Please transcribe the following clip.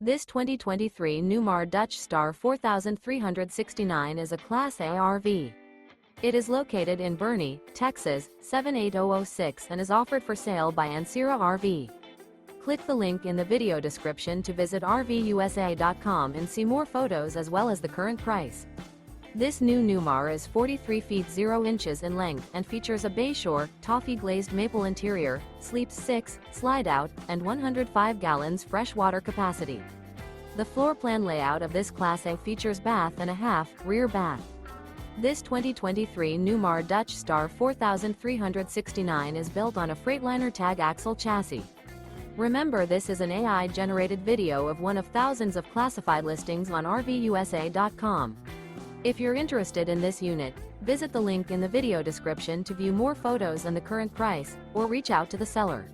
This 2023 Newmar Dutch Star 4369 is a Class A RV. It is located in Boerne, Texas, 78006 and is offered for sale by Ancira RV. Click the link in the video description to visit RVUSA.com and see more photos as well as the current price. This new Newmar is 43 feet 0 inches in length and features a Bayshore, Toffee Glazed Maple interior, sleeps 6, Slideout, and 105 gallons fresh water capacity. The floor plan layout of this Class A features bath and a half, rear bath. This 2023 Newmar Dutch Star 4369 is built on a Freightliner Tag Axle chassis. Remember, this is an AI-generated video of one of thousands of classified listings on RVUSA.com. If you're interested in this unit, visit the link in the video description to view more photos and the current price, or reach out to the seller.